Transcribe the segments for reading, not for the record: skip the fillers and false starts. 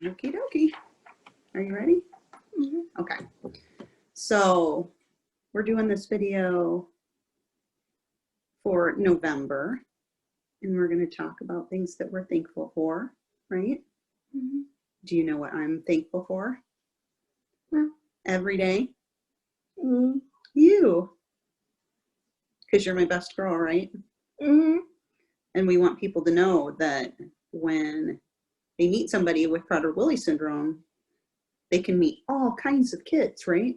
Okie dokie. Are you ready? Mm-hmm. Okay. So we're doing this video for November, and we're going to talk about things that we're thankful for, right? Mm-hmm. Do you know what I'm thankful for? No. Every day? Mm-hmm. You. Because you're my best girl, right? Mm-hmm. And we want people to know that when they meet somebody with Prader-Willi syndrome, they can meet all kinds of kids, right?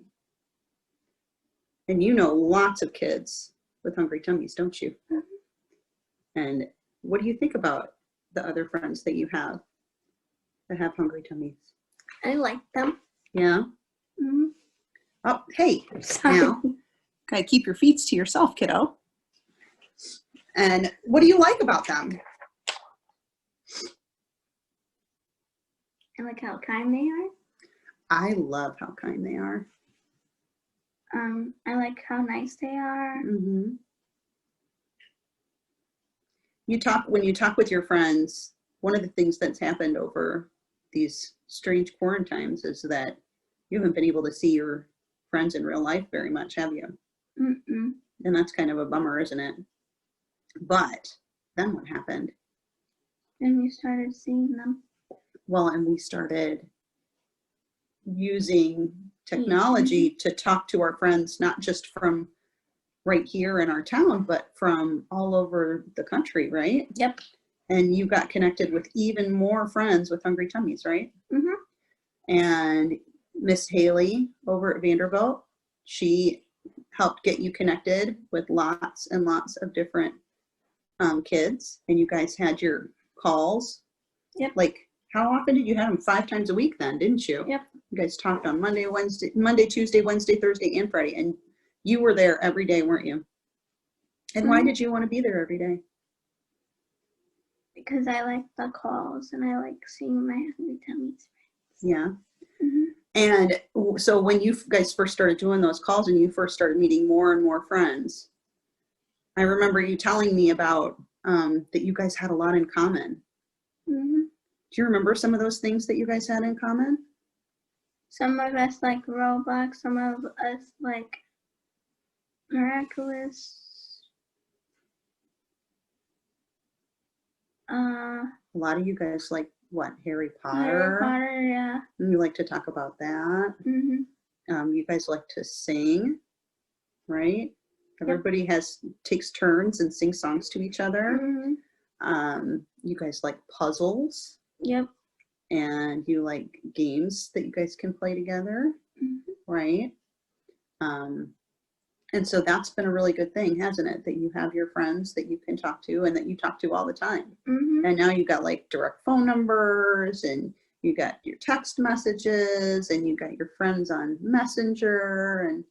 And you know lots of kids with hungry tummies, don't you? Mm-hmm. And what do you think about the other friends that you have that have hungry tummies? I like them. Yeah? Mm-hmm. Oh, hey, Sorry. now, gotta keep your feet to yourself, kiddo. And what do you like about them? I like how kind they are. I love how kind they are. I like how nice they are. Mm-hmm. When you talk with your friends, one of the things that's happened over these strange quarantines is that you haven't been able to see your friends in real life very much, have you? Mm-mm. And that's kind of a bummer, isn't it? But then what happened? Then you started seeing them. Well, and we started using technology to talk to our friends, not just from right here in our town, but from all over the country, right? Yep. And you got connected with even more friends with hungry tummies, right? Mm-hmm. And Miss Haley over at Vanderbilt, she helped get you connected with lots and lots of different kids, and you guys had your calls. Yep. Like, how often did you have them? 5 times a week then, didn't you? Yep. You guys talked on Monday, Tuesday, Wednesday, Thursday, and Friday, and you were there every day, weren't you? And why did you want to be there every day? Because I like the calls and I like seeing my hungry tummies. Yeah. Mm-hmm. And so when you guys first started doing those calls and you first started meeting more and more friends, I remember you telling me about that you guys had a lot in common. Mm-hmm. Do you remember some of those things that you guys had in common? Some of us like Roblox, some of us like Miraculous. A lot of you guys like what? Harry Potter? Harry Potter, yeah. And you like to talk about that. Mm-hmm. You guys like to sing, right? Everybody takes turns and sings songs to each other. Mm-hmm. You guys like puzzles. Yep. And you like games that you guys can play together, mm-hmm. right? And so that's been a really good thing, hasn't it? That you have your friends that you can talk to and that you talk to all the time. Mm-hmm. And now you got like direct phone numbers and you got your text messages and you got your friends on Messenger, and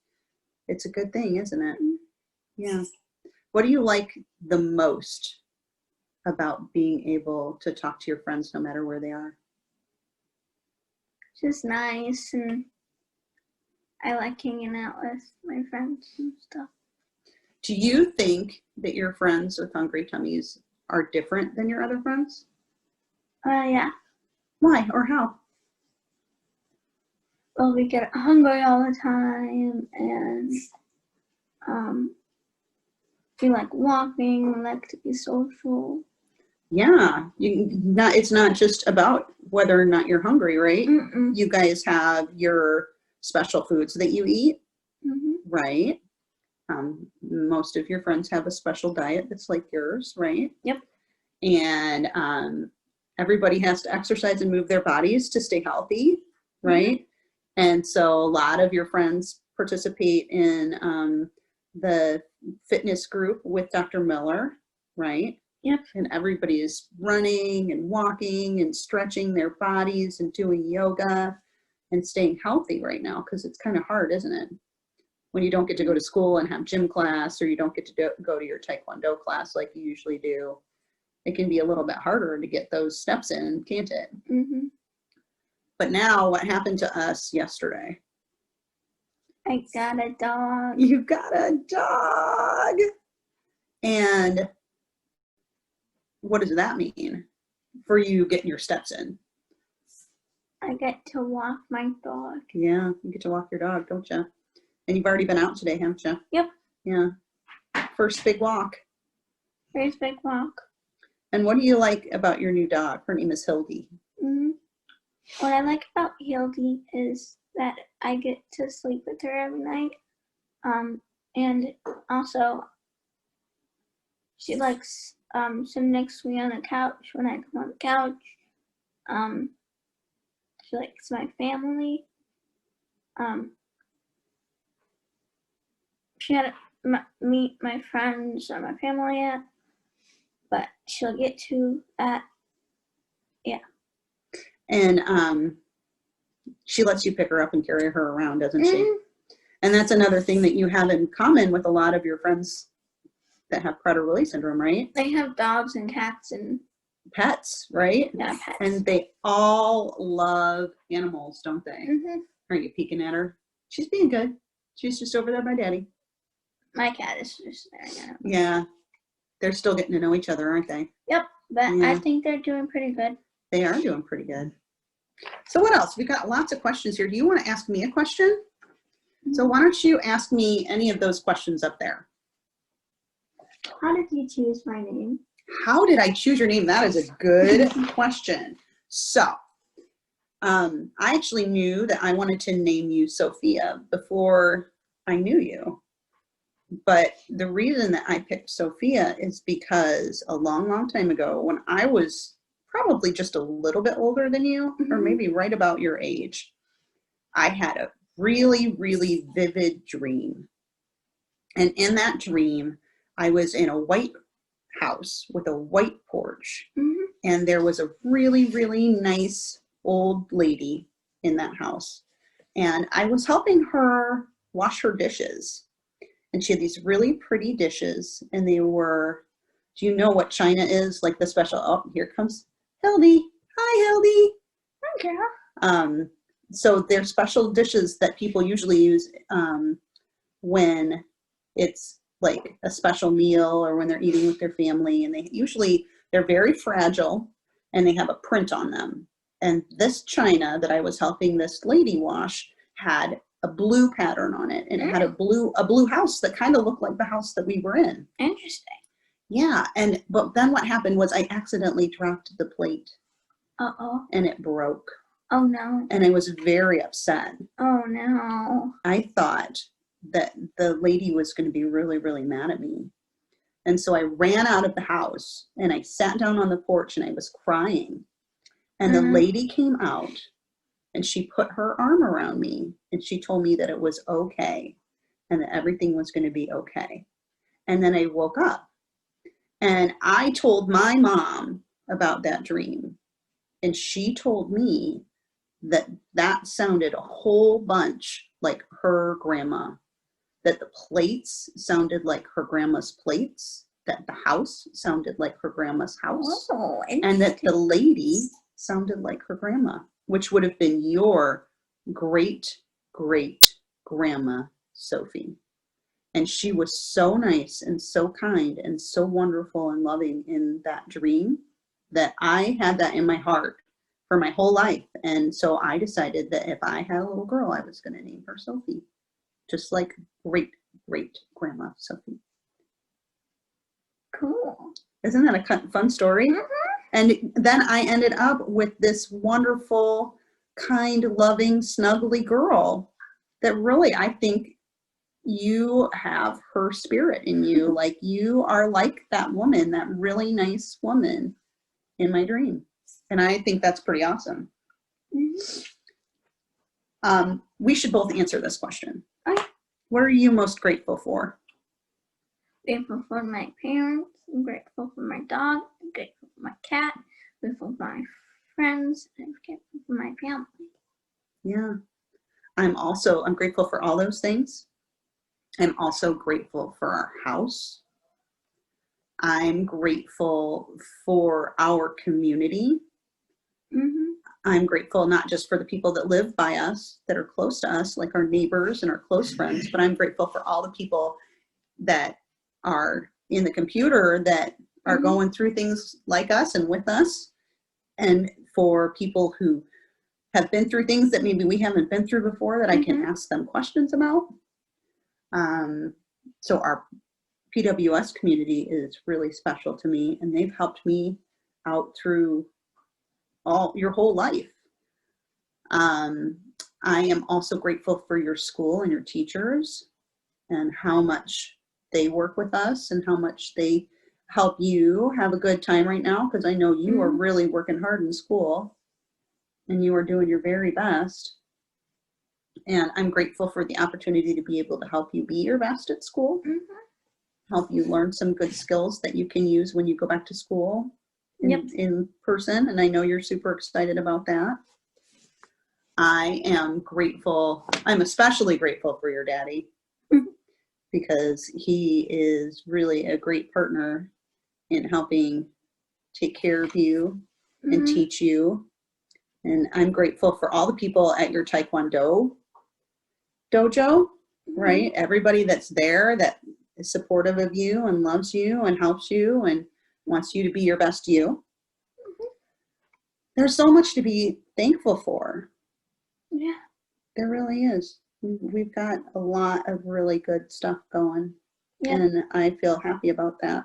it's a good thing, isn't it? Mm-hmm. Yeah. What do you like the most about being able to talk to your friends no matter where they are? Just nice, and I like hanging out with my friends and stuff. Do you think that your friends with hungry tummies are different than your other friends? Yeah. Why or how? Well, we get hungry all the time, and we like walking, we like to be social. Yeah, it's not just about whether or not you're hungry, right? Mm-mm. You guys have your special foods that you eat, mm-hmm. right? Most of your friends have a special diet that's like yours, right? Yep. And everybody has to exercise and move their bodies to stay healthy, right? Mm-hmm. And so a lot of your friends participate in the fitness group with Dr. Miller, right? Yep. And everybody is running and walking and stretching their bodies and doing yoga and staying healthy right now, because it's kind of hard, isn't it? When you don't get to go to school and have gym class, or you don't get to go to your Taekwondo class like you usually do, it can be a little bit harder to get those steps in, can't it? Mm-hmm. But now, what happened to us yesterday? I got a dog. You got a dog. And what does that mean for you getting your steps in? I get to walk my dog. Yeah, you get to walk your dog, don't you? And you've already been out today, haven't you? Yep. Yeah. First big walk. First big walk. And what do you like about your new dog? Her name is Hildy. Mm-hmm. What I like about Hildy is that I get to sleep with her every night. And also she likes sitting next to me on the couch when I come on the couch. She likes my family. She had to meet my friends or my family yet, but she'll get to that. Yeah. And she lets you pick her up and carry her around, doesn't she? Mm-hmm. And that's another thing that you have in common with a lot of your friends that have Prader-Willi syndrome, right? They have dogs and cats and pets, right? Yeah, pets. And they all love animals, don't they? Mm-hmm. Are you peeking at her? She's being good. She's just over there by Daddy. My cat is just staring at him. Yeah. They're still getting to know each other, aren't they? Yep, but Yeah. I think they're doing pretty good. They are doing pretty good. So what else? We've got lots of questions here. Do you want to ask me a question? Mm-hmm. So why don't you ask me any of those questions up there? How did you choose my name? How did I choose your name? That is a good question. So, I actually knew that I wanted to name you Sophia before I knew you. But the reason that I picked Sophia is because a long, long time ago, when I was probably just a little bit older than you, mm-hmm. or maybe right about your age, I had a really, really vivid dream. And in that dream, I was in a white house with a white porch. Mm-hmm. And there was a really, really nice old lady in that house. And I was helping her wash her dishes. And she had these really pretty dishes. And they were, do you know what china is? Like the special, oh, here comes Hildy. Hi, Hildy. Hi, Carol. So they're special dishes that people usually use when it's like a special meal or when they're eating with their family, and they're very fragile and they have a print on them. And this china that I was helping this lady wash had a blue pattern on it, and it had a blue house that kind of looked like the house that we were in. Interesting. Yeah, but then what happened was I accidentally dropped the plate. Uh-oh. And it broke. Oh no. And I was very upset. Oh no. I thought that the lady was going to be really, really mad at me. And so I ran out of the house and I sat down on the porch and I was crying. And the lady came out and she put her arm around me and she told me that it was okay and that everything was going to be okay. And then I woke up and I told my mom about that dream. And she told me that sounded a whole bunch like her grandma. That the plates sounded like her grandma's plates, that the house sounded like her grandma's house, and that the lady sounded like her grandma, which would have been your great-great-grandma, Sophie. And she was so nice and so kind and so wonderful and loving in that dream that I had that in my heart for my whole life. And so I decided that if I had a little girl, I was going to name her Sophie. Just like great-great-grandma Sophie. Cool. Isn't that a fun story? Mm-hmm. And then I ended up with this wonderful, kind, loving, snuggly girl that really, I think you have her spirit in you. Like you are like that woman, that really nice woman in my dream. And I think that's pretty awesome. Mm-hmm. We should both answer this question. What are you most grateful for? Grateful for my parents. I'm grateful for my dog. I'm grateful for my cat. I'm grateful for my friends. I'm grateful for my family. Yeah. I'm grateful for all those things. I'm also grateful for our house. I'm grateful for our community. Mm-hmm. I'm grateful not just for the people that live by us, that are close to us, like our neighbors and our close friends, but I'm grateful for all the people that are in the computer that are going through things like us and with us, and for people who have been through things that maybe we haven't been through before that I can ask them questions about. So our PWS community is really special to me, and they've helped me out through your whole life. I am also grateful for your school and your teachers and how much they work with us and how much they help you have a good time right now, because I know you are really working hard in school and you are doing your very best. And I'm grateful for the opportunity to be able to help you be your best at school, help you learn some good skills that you can use when you go back to school in person. And I know you're super excited about that. I am grateful. I'm especially grateful for your daddy because he is really a great partner in helping take care of you and teach you. And I'm grateful for all the people at your Taekwondo dojo, right? Everybody that's there that is supportive of you and loves you and helps you and wants you to be your best you. There's so much to be thankful for. Yeah. There really is. We've got a lot of really good stuff going. Yep. And I feel happy about that.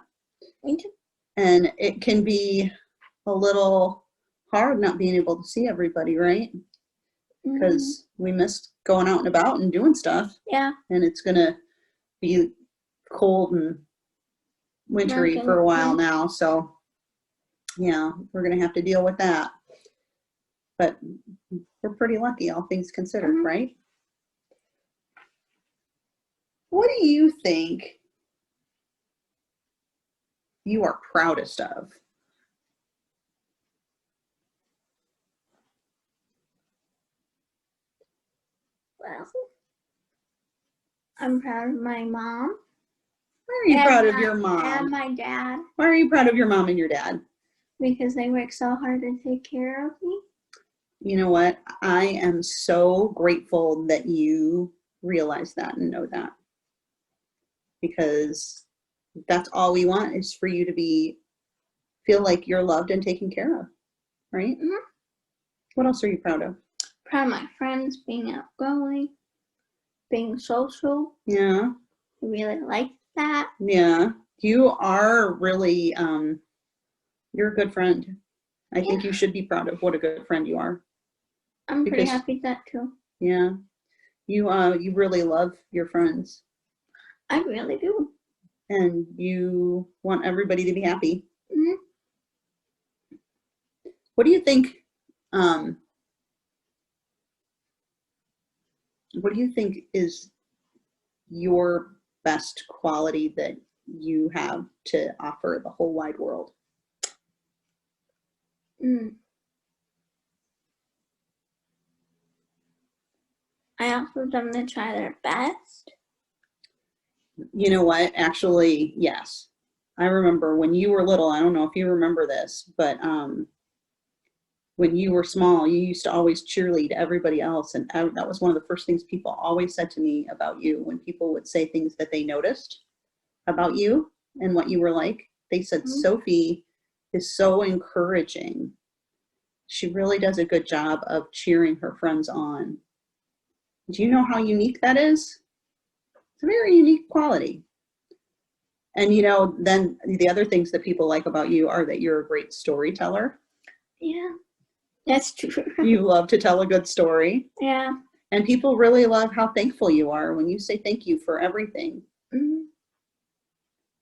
Me too. And it can be a little hard not being able to see everybody, right? Because we miss going out and about and doing stuff. Yeah. And it's going to be cold and wintry for a while now. So, yeah, we're going to have to deal with that. But we're pretty lucky, all things considered, right? What do you think you are proudest of? Well, I'm proud of my mom. Why are you proud of your mom? And my dad. Why are you proud of your mom and your dad? Because they work so hard to take care of me. You know what? I am so grateful that you realize that and know that. Because that's all we want is for you to feel like you're loved and taken care of, right? What else are you proud of? Proud of my friends, being outgoing, being social. Yeah. I really like that. Yeah. You are really, you're a good friend. I think you should be proud of what a good friend you are. I'm pretty happy with that too. Yeah. You really love your friends. I really do. And you want everybody to be happy. What do you think, is your best quality that you have to offer the whole wide world? I ask them to try their best. You know what? Actually, yes. I remember when you were little, I don't know if you remember this, but when you were small, you used to always cheerlead everybody else. And that was one of the first things people always said to me about you when people would say things that they noticed about you and what you were like. They said, Sophie is so encouraging. She really does a good job of cheering her friends on. Do you know how unique that is? It's a very unique quality. And, then the other things that people like about you are that you're a great storyteller. Yeah, that's true. You love to tell a good story. Yeah. And people really love how thankful you are when you say thank you for everything.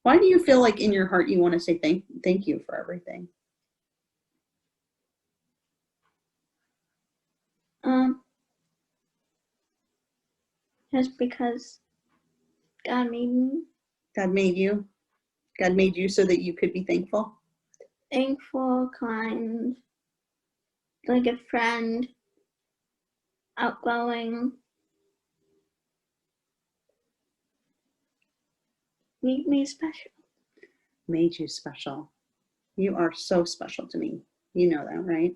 Why do you feel like in your heart you want to say thank you for everything? Just because God made me. God made you. God made you so that you could be thankful. Thankful, kind, like a friend, outgoing. Made me special. Made you special. You are so special to me. You know that, right?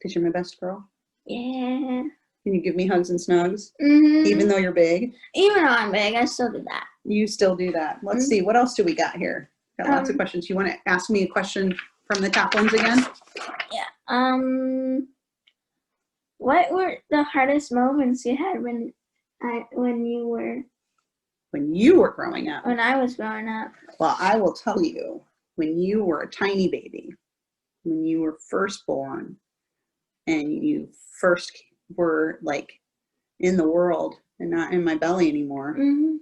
Because you're my best girl. Yeah. Can you give me hugs and snugs? Even though you're big? Even though I'm big, I still do that. You still do that. Let's see. What else do we got here? Got lots of questions. You want to ask me a question from the top ones again? Yeah. What were the hardest moments you had when you were growing up? When I was growing up. Well, I will tell you, when you were a tiny baby, when you were first born, and you first were like in the world and not in my belly anymore, Mm-hmm.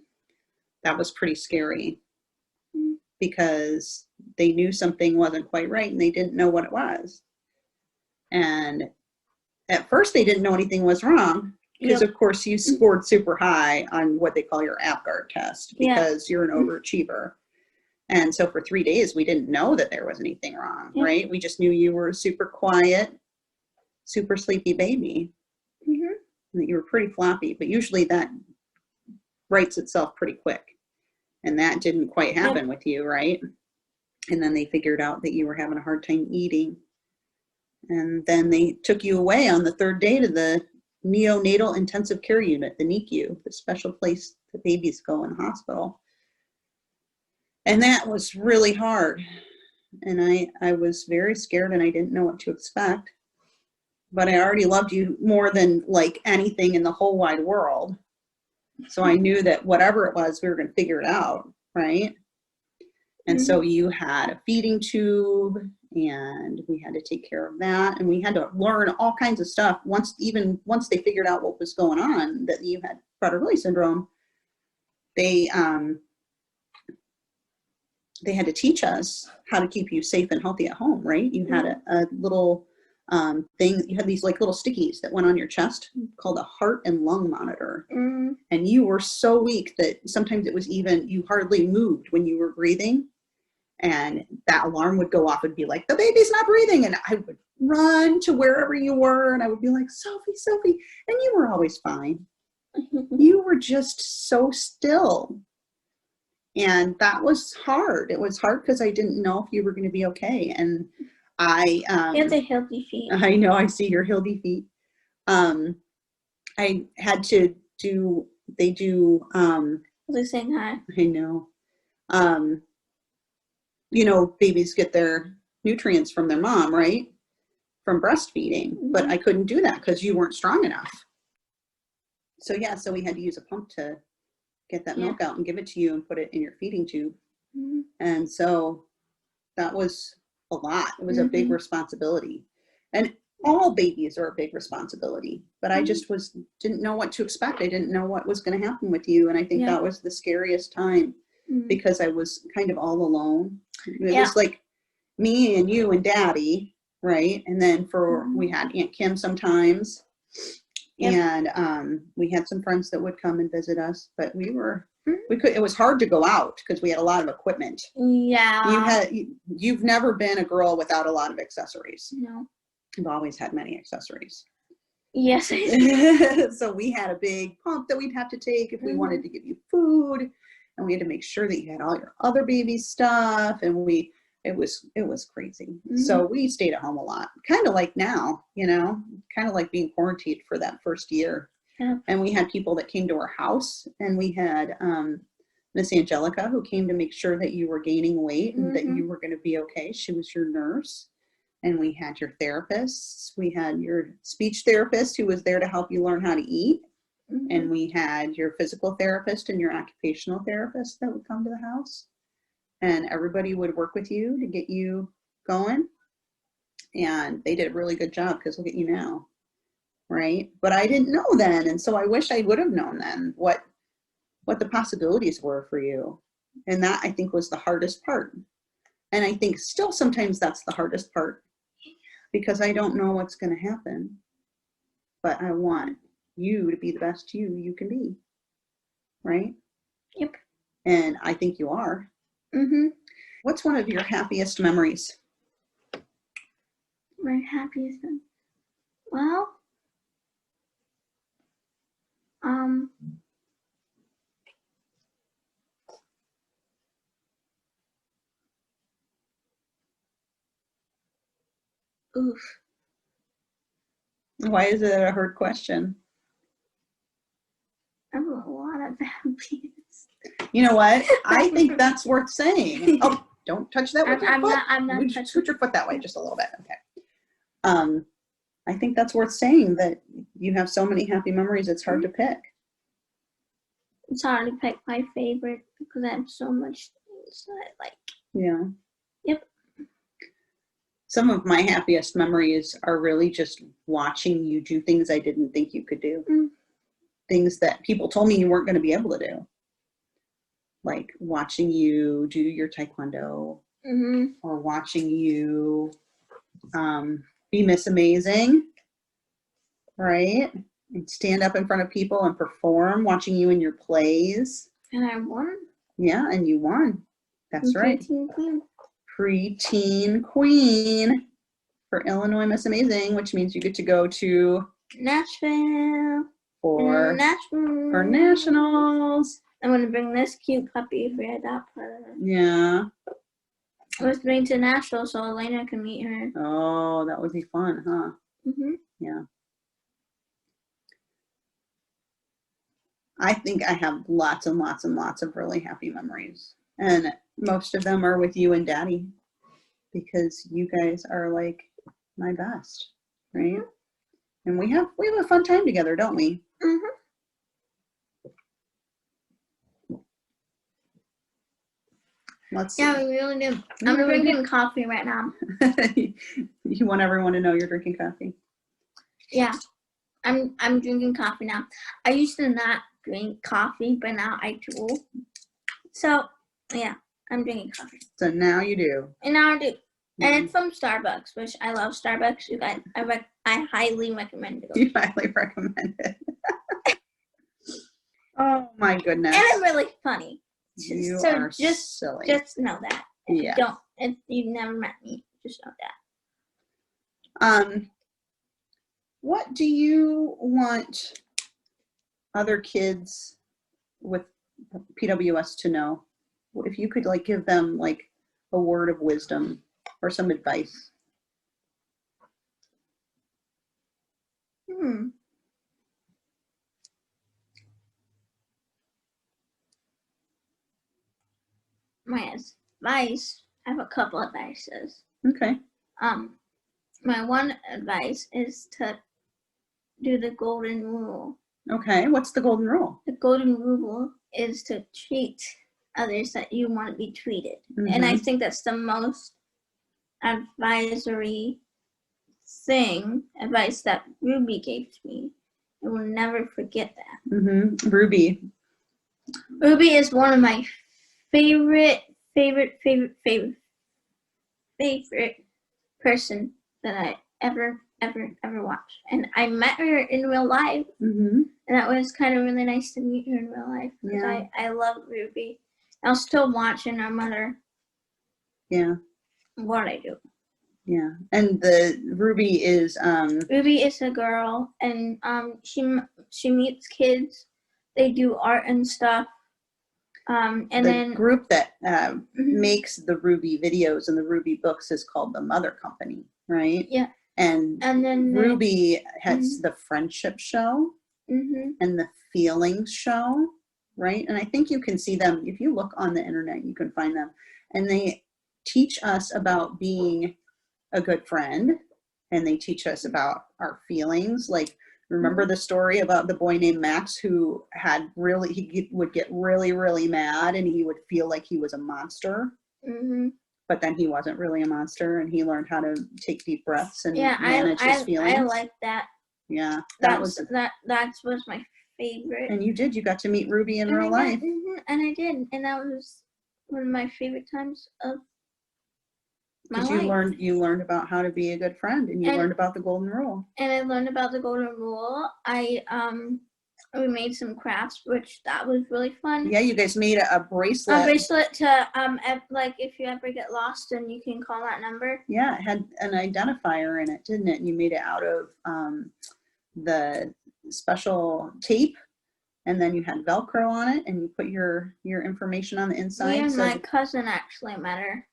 that was pretty scary, Mm-hmm. because they knew something wasn't quite right and they didn't know what it was. And at first they didn't know anything was wrong, because of course you scored super high on what they call your APGAR test, because you're an overachiever. And so for 3 days we didn't know that there was anything wrong, right? We just knew you were a super quiet, super sleepy baby, Mm-hmm. that you were pretty floppy, but usually that writes itself pretty quick. And that didn't quite happen with you, right? And then they figured out that you were having a hard time eating. And then they took you away on the 3rd day to the neonatal intensive care unit, the NICU, the special place that babies go in the hospital. And that was really hard. And I was very scared, and I didn't know what to expect. But I already loved you more than like anything in the whole wide world. So I knew that whatever it was, we were going to figure it out, right? And so you had a feeding tube, and we had to take care of that, and we had to learn all kinds of stuff. Once they figured out what was going on, that you had Prader-Willi syndrome, they had to teach us how to keep you safe and healthy at home, right? You had a little thing. You had these like little stickies that went on your chest called a heart and lung monitor. And you were so weak that sometimes it was even, you hardly moved when you were breathing. And that alarm would go off and be like, the baby's not breathing. And I would run to wherever you were, and I would be like, Sophie, Sophie. And you were always fine. You were just so still. And that was hard. It was hard because I didn't know if you were going to be okay. And you have the healthy feet. I know, I see your healthy feet. I had to do, They're saying hi. I know. Babies get their nutrients from their mom, right? From breastfeeding. But I couldn't do that because you weren't strong enough. So we had to use a pump to get that milk out and give it to you and put it in your feeding tube. And so that was a lot. It was a big responsibility. And all babies are a big responsibility. But I just didn't know what to expect. I didn't know what was going to happen with you. And I think that was the scariest time, because I was kind of all alone. It was like me and you and Daddy, right? And then we had Aunt Kim sometimes. And we had some friends that would come and visit us, but it was hard to go out because we had a lot of equipment. You've never been a girl without a lot of accessories. No. You've always had many accessories. Yes, I did. So we had a big pump that we'd have to take if we wanted to give you food, and we had to make sure that you had all your other baby stuff, and it was crazy. So we stayed at home a lot, kind of like now, kind of like being quarantined for that first year. And we had people that came to our house, and we had Miss Angelica, who came to make sure that you were gaining weight and that you were going to be okay. She was your nurse. And we had your therapists. We had your speech therapist, who was there to help you learn how to eat. And we had your physical therapist and your occupational therapist that would come to the house. And everybody would work with you to get you going. And they did a really good job, because look at you now, right? But I didn't know then. And so I wish I would have known then what the possibilities were for you. And that, I think, was the hardest part. And I think still sometimes that's the hardest part, because I don't know what's going to happen. But I want you to be the best you can be, right? Yep. And I think you are. What's one of your happiest memories? My happiest memory? Well, oof. Why is it a hard question? I have a lot of happiest. You know what? I think that's worth saying. Oh, don't touch that with your foot. I'm not touching. Scoot your foot that way just a little bit. Okay. I think that's worth saying, that you have so many happy memories, it's hard to pick. It's hard to pick my favorite because I have so much things that I like. Yeah. Yep. Some of my happiest memories are really just watching you do things I didn't think you could do. Things that people told me you weren't going to be able to do. Like watching you do your taekwondo, or watching you be Miss Amazing, right? And stand up in front of people and perform, watching you in your plays. And I won. Yeah, and you won. That's right. Preteen Queen. Preteen Queen for Illinois Miss Amazing, which means you get to go to Nashville. for nationals. I'm gonna bring this cute puppy for your adopt her. Yeah. Let's bring to Nashville so Elena can meet her. Oh, that would be fun, huh? Yeah. I think I have lots and lots and lots of really happy memories. And most of them are with you and Daddy, because you guys are like my best, right? And we have a fun time together, don't we? Yeah, we really do. I'm drinking coffee right now. You want everyone to know you're drinking coffee? Yeah, I'm drinking coffee now. I used to not drink coffee, but now I do. So yeah, I'm drinking coffee. So now you do. And now I do. And it's from Starbucks, which I love Starbucks. You guys, I highly recommend it. You highly recommend it. Oh my goodness. And it's really funny. You so are just silly. Just know that. Yeah. If you've never met me, just know that. What do you want other kids with PWS to know? If you could like give them like a word of wisdom or some advice. My advice, I have a couple advices. Okay. My one advice is to do the golden rule. Okay, what's the golden rule? The golden rule is to treat others that you want to be treated. And I think that's the most advice that Ruby gave to me. I will never forget that. Ruby. Ruby is one of my favorite person that I ever watched. And I met her in real life. And that was kind of really nice to meet her in real life. Because I love Ruby. I'll still watch her no matter what I do. Yeah. And the Ruby is Ruby is a girl, and she meets kids. They do art and stuff. And the then group that makes the Ruby videos and the Ruby books is called the Mother Company, right? Yeah. And then Ruby has the Friendship Show and the Feelings Show, right? And I think you can see them if you look on the internet. You can find them, and they teach us about being a good friend, and they teach us about our feelings. Like, remember the story about the boy named Max who had he would get really mad, and he would feel like he was a monster. But then he wasn't really a monster, and he learned how to take deep breaths and manage his feelings. I like that. Yeah, that was my favorite. And you got to meet Ruby in real life. And I did, and that was one of my favorite times of my life. Because you learned about how to be a good friend, and you learned about the golden rule. And I learned about the golden rule. We made some crafts, which that was really fun. Yeah, you guys made a bracelet. A bracelet to like if you ever get lost, and you can call that number. Yeah, it had an identifier in it, didn't it? And you made it out of the special tape, and then you had Velcro on it, and you put your information on the inside. Me and my cousin actually met her.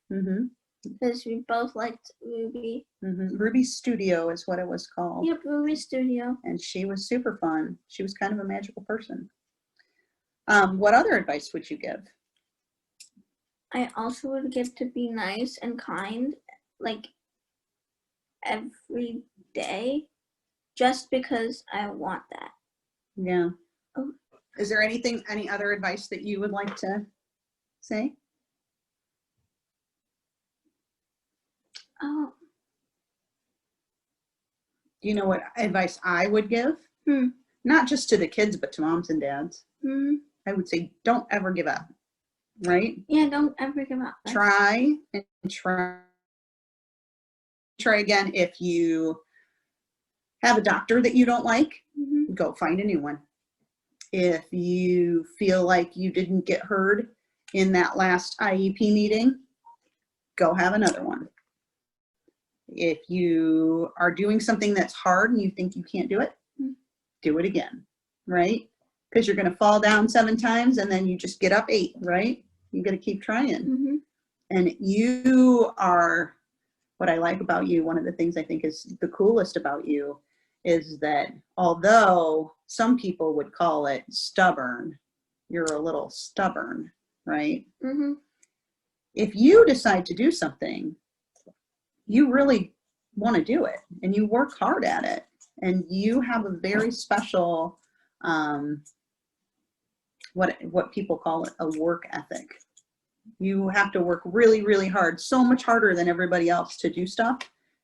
Because we both liked Ruby. Ruby Studio is what it was called. Yep, Ruby Studio. And she was super fun. She was kind of a magical person. What other advice would you give? I also would give to be nice and kind, like every day. just because I want that. Yeah. Oh. Is there any other advice that you would like to say? Oh. Do you know what advice I would give? Hmm. Not just to the kids, but to moms and dads. Hmm. I would say, don't ever give up, right? Yeah, don't ever give up. Try and try again. If you have a doctor that you don't like, go find a new one. If you feel like you didn't get heard in that last IEP meeting, go have another one. If you are doing something that's hard and you think you can't do it, do it again, right? Because you're going to fall down 7 times and then you just get up 8, right? You got to keep trying. And you are, what I like about you, one of the things I think is the coolest about you is that although some people would call it stubborn, you're a little stubborn, right? If you decide to do something, you really want to do it and you work hard at it, and you have a very special, what people call it, a work ethic. You have to work really, really hard, so much harder than everybody else to do stuff,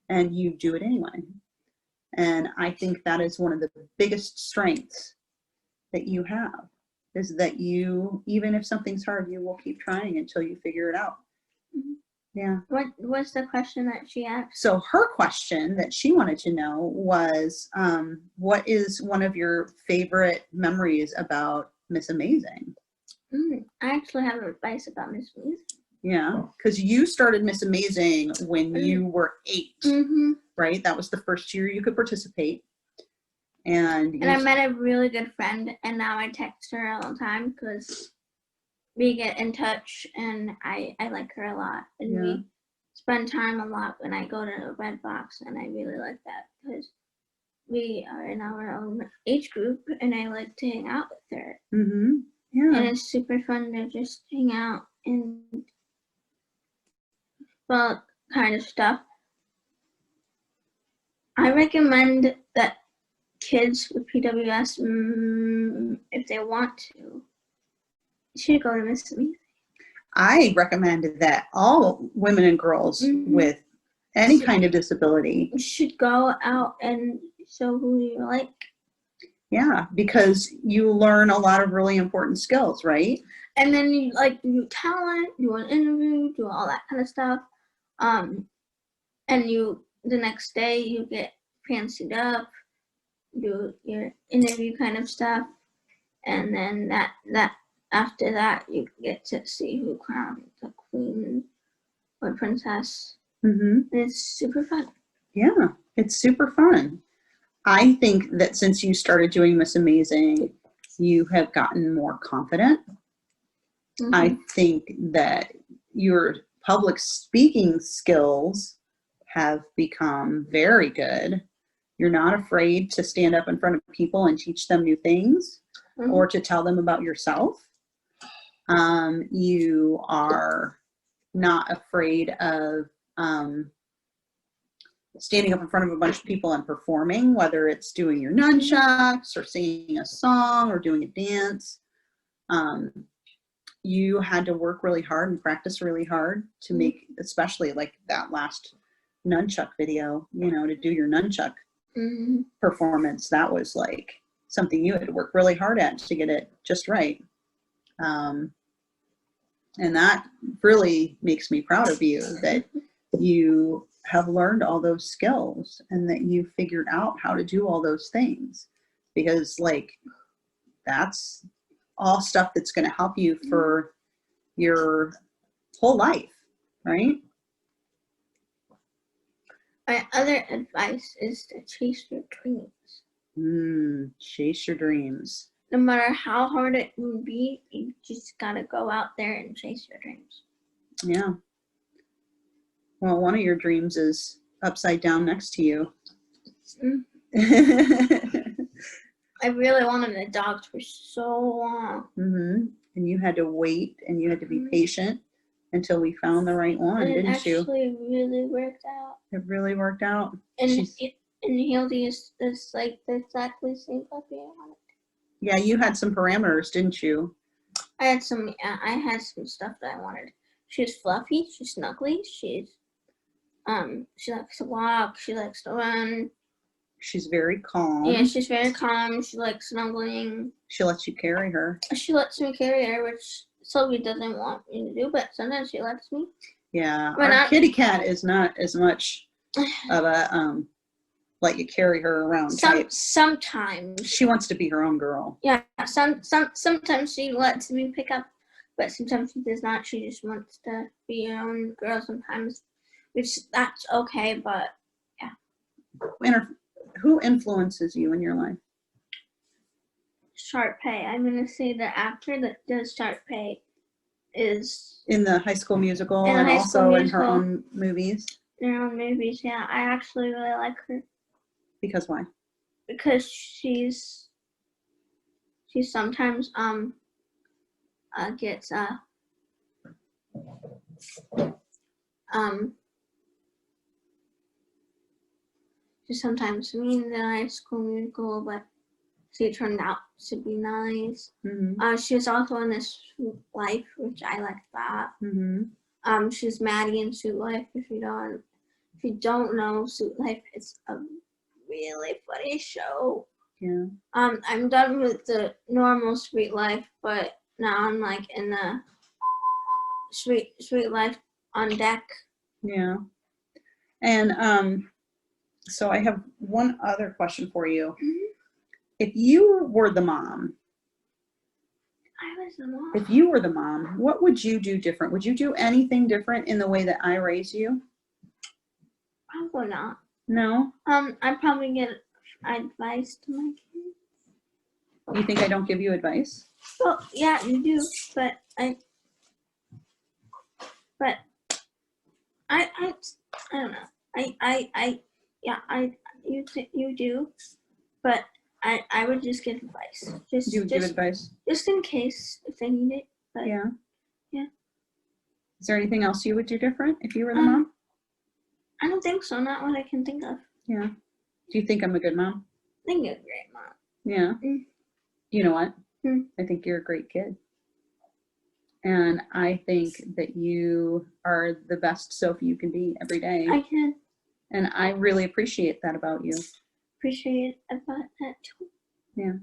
and you do it anyway. And I think that is one of the biggest strengths that you have, is that you, even if something's hard, you will keep trying until you figure it out. Yeah. What was the question that she asked? So her question that she wanted to know was, what is one of your favorite memories about Miss Amazing? I actually have advice about Miss Amazing. Yeah, because you started Miss Amazing when you were 8, right? That was the first year you could participate. And I met a really good friend, and now I text her all the time because we get in touch, and I like her a lot, and we spend time a lot when I go to the Red Box, and I really like that because we are in our own age group, and I like to hang out with her. Yeah. And it's super fun to just hang out and well, kind of stuff. I recommend that kids with PWS, if they want to, should go to Miss Amazing. I recommend that all women and girls with any kind of disability should go out and show who you like. Yeah, because you learn a lot of really important skills, right? And then you do talent, do an interview, do all that kind of stuff. And the next day you get fancied up, do your interview kind of stuff, and then that after that you get to see who crowned the queen or princess. And it's super fun. Yeah, it's super fun. I think that since you started doing Miss Amazing, you have gotten more confident. I think that your public speaking skills have become very good. You're not afraid to stand up in front of people and teach them new things or to tell them about yourself. You are not afraid of standing up in front of a bunch of people and performing, whether it's doing your nunchucks or singing a song or doing a dance. You had to work really hard and practice really hard to make, especially like that last nunchuck video, to do your nunchuck performance. That was like something you had to work really hard at to get it just right. And that really makes me proud of you, that you have learned all those skills and that you figured out how to do all those things, because that's all stuff that's going to help you for your whole life, right? My other advice is to chase your dreams. Chase your dreams. No matter how hard it would be, you just gotta go out there and chase your dreams. Yeah. Well, one of your dreams is upside down next to you. I really wanted a dog for so long. And you had to wait and you had to be patient until we found the right one, didn't you? It actually really worked out. It really worked out. And And Hildy is like the exactly same puppy I wanted. Yeah, you had some parameters, didn't you? I had some stuff that I wanted. She's fluffy, she's snuggly, she likes to walk, she likes to run. She's very calm. Yeah, she's very calm, she likes snuggling. She lets you carry her. She lets me carry her, which Sylvie doesn't want me to do, but sometimes she lets me. Yeah, our kitty cat is not as much of a let you carry her around type. Sometimes she wants to be her own girl. Yeah, sometimes she lets me pick up, but sometimes she does not. She just wants to be her own girl sometimes, which that's okay. But yeah. Who influences you in your life? Sharpay. I'm gonna say the actor that does Sharpay is in the High School Musical in and High also School in her Musical. own movies. In her own movies, yeah. I actually really like her. Because why? Because she's sometimes gets she's sometimes mean in the High School Musical, but she turned out to be nice. Mm-hmm. She was also in this Suite Life, which I liked that. Mm-hmm. She's Maddie in Suite Life. If you don't know Suite Life, it's a really funny show. Yeah. I'm done with the normal Suite Life, but now I'm like in the Suite Life on deck. Yeah. And so I have one other question for you. Mm-hmm. If you were the mom, I was the mom. If you were the mom, what would you do different? Would you do anything different in the way that I raise you? Probably not. No? I'd probably get advice to my kids. You think I don't give you advice? Well, yeah, you do, but I don't know. You do, but I would just give advice. You would give advice? Just in case if they need it. But yeah. Yeah. Is there anything else you would do different if you were the mom? I don't think so. Not what I can think of. Yeah. Do you think I'm a good mom? I think you're a great mom. Yeah. Mm. You know what? Mm. I think you're a great kid. And I think that you are the best Sophie you can be every day. I can. And I really appreciate that about you. Appreciate about that too. Yeah.